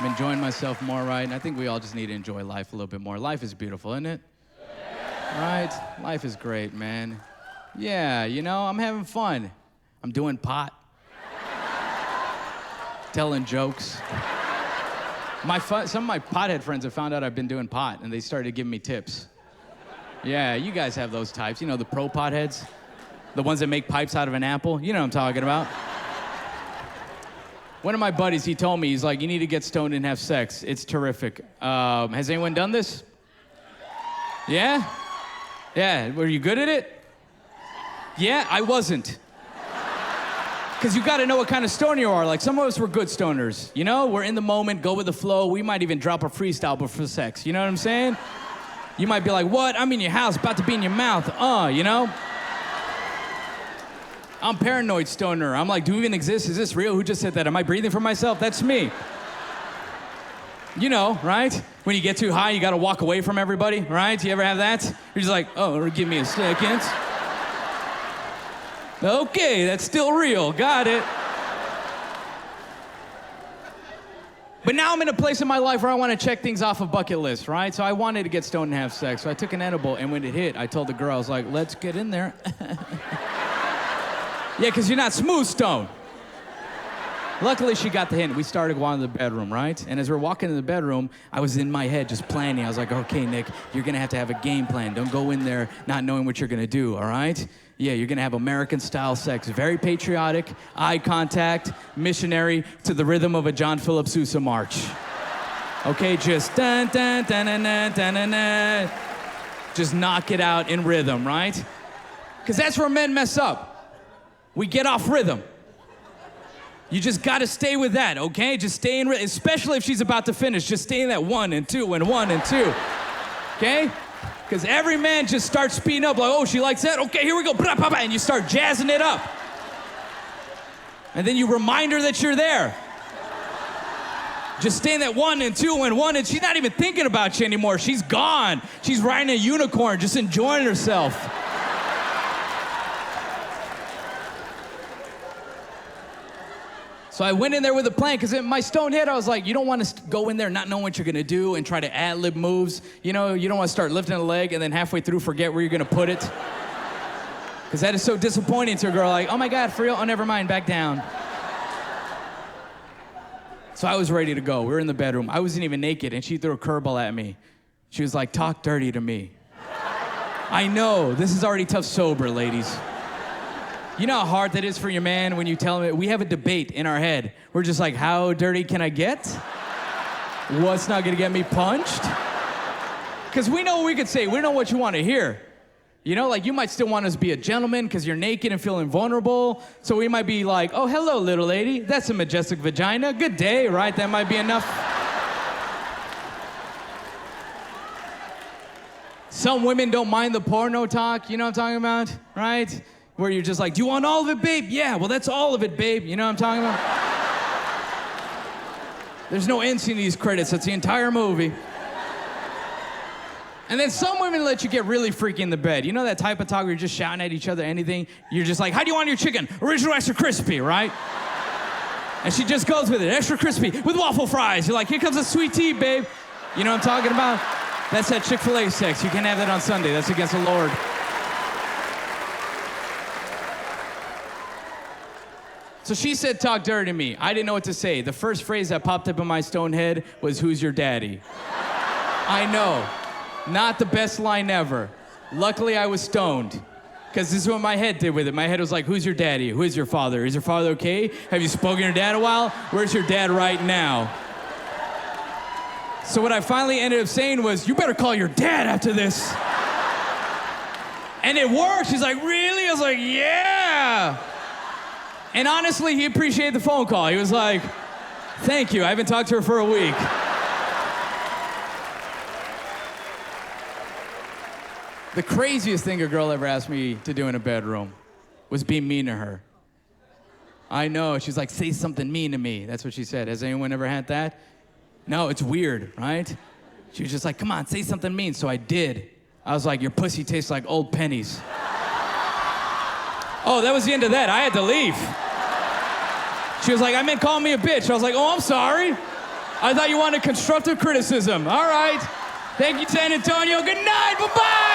I'm enjoying myself more, right? And I think we all just need to enjoy life a little bit more. Life is beautiful, isn't it? Right? Life is great, man. Yeah, you know, I'm having fun. I'm doing pot. Telling jokes. Some of my pothead friends have found out I've been doing pot, and they started giving me tips. Yeah, you guys have those types. You know, the pro potheads? The ones that make pipes out of an apple? You know what I'm talking about. One of my buddies, he told me, he's like, you need to get stoned and have sex. It's terrific. Has anyone done this? Yeah? Yeah, were you good at it? Yeah, I wasn't. Because you gotta know what kind of stoner you are. Like, some of us were good stoners. You know, we're in the moment, go with the flow. We might even drop a freestyle before sex. You know what I'm saying? You might be like, what? I'm in your house, about to be in your mouth. You know? I'm paranoid stoner. I'm like, do we even exist? Is this real? Who just said that? Am I breathing for myself? That's me. You know, right? When you get too high, you gotta walk away from everybody, right? You ever have that? You're just like, oh, give me a second. Okay, that's still real. Got it. But now I'm in a place in my life where I want to check things off a bucket list, right? So I wanted to get stoned and have sex. So I took an edible, and when it hit, I told the girl, I was like, let's get in there. Yeah, because you're not smooth stone. Luckily, she got the hint. We started going to the bedroom, right? And as we're walking in the bedroom, I was in my head just planning. I was like, okay, Nick, you're going to have a game plan. Don't go in there not knowing what you're going to do, all right? Yeah, you're going to have American-style sex. Very patriotic, eye contact, missionary to the rhythm of a John Philip Sousa march. Okay, just dun, dun, dun, dun, dun, dun, dun, dun. Just knock it out in rhythm, right? Because that's where men mess up. We get off rhythm. You just gotta stay with that, okay? Just stay in rhythm, especially if she's about to finish. Just stay in that 1 and 2 and 1 and 2, okay? Because every man just starts speeding up like, oh, she likes that? Okay, here we go, and you start jazzing it up. And then you remind her that you're there. Just stay in that 1 and 2 and 1, and she's not even thinking about you anymore. She's gone. She's riding a unicorn, just enjoying herself. So I went in there with a plan, because in my stone head, I was like, you don't want to go in there not knowing what you're going to do and try to ad-lib moves. You know, you don't want to start lifting a leg and then halfway through forget where you're going to put it. Because that is so disappointing to a girl, like, oh my God, for real? Oh, never mind, back down. So I was ready to go. We were in the bedroom. I wasn't even naked, and she threw a curveball at me. She was like, talk dirty to me. I know, this is already tough sober, ladies. You know how hard that is for your man when you tell him, we have a debate in our head. We're just like, how dirty can I get? What's not gonna get me punched? Because we know what we could say. We know what you want to hear. You know, like you might still want us to be a gentleman because you're naked and feeling vulnerable. So we might be like, oh, hello, little lady. That's a majestic vagina. Good day, right? That might be enough. Some women don't mind the porno talk. You know what I'm talking about, right? Where you're just like, do you want all of it, babe? Yeah, well, that's all of it, babe. You know what I'm talking about? There's no end scene to these credits. That's the entire movie. And then some women let you get really freaky in the bed. You know that type of talk where you're just shouting at each other, anything? You're just like, how do you want your chicken? Original extra crispy, right? And she just goes with it, extra crispy with waffle fries. You're like, here comes a sweet tea, babe. You know what I'm talking about? That's that Chick-fil-A sex. You can't have that on Sunday. That's against the Lord. So she said, talk dirty to me. I didn't know what to say. The first phrase that popped up in my stone head was, who's your daddy? I know. Not the best line ever. Luckily, I was stoned. Because this is what my head did with it. My head was like, who's your daddy? Who is your father? Is your father okay? Have you spoken to your dad a while? Where's your dad right now? So what I finally ended up saying was, you better call your dad after this. And it worked. She's like, really? I was like, yeah. And honestly, he appreciated the phone call. He was like, thank you. I haven't talked to her for a week. The craziest thing a girl ever asked me to do in a bedroom was be mean to her. I know. She's like, say something mean to me. That's what she said. Has anyone ever had that? No, it's weird, right? She was just like, come on, say something mean. So I did. I was like, your pussy tastes like old pennies. Oh, that was the end of that. I had to leave. She was like, I meant call me a bitch. I was like, oh, I'm sorry. I thought you wanted constructive criticism. All right. Thank you, San Antonio. Good night. Bye-bye.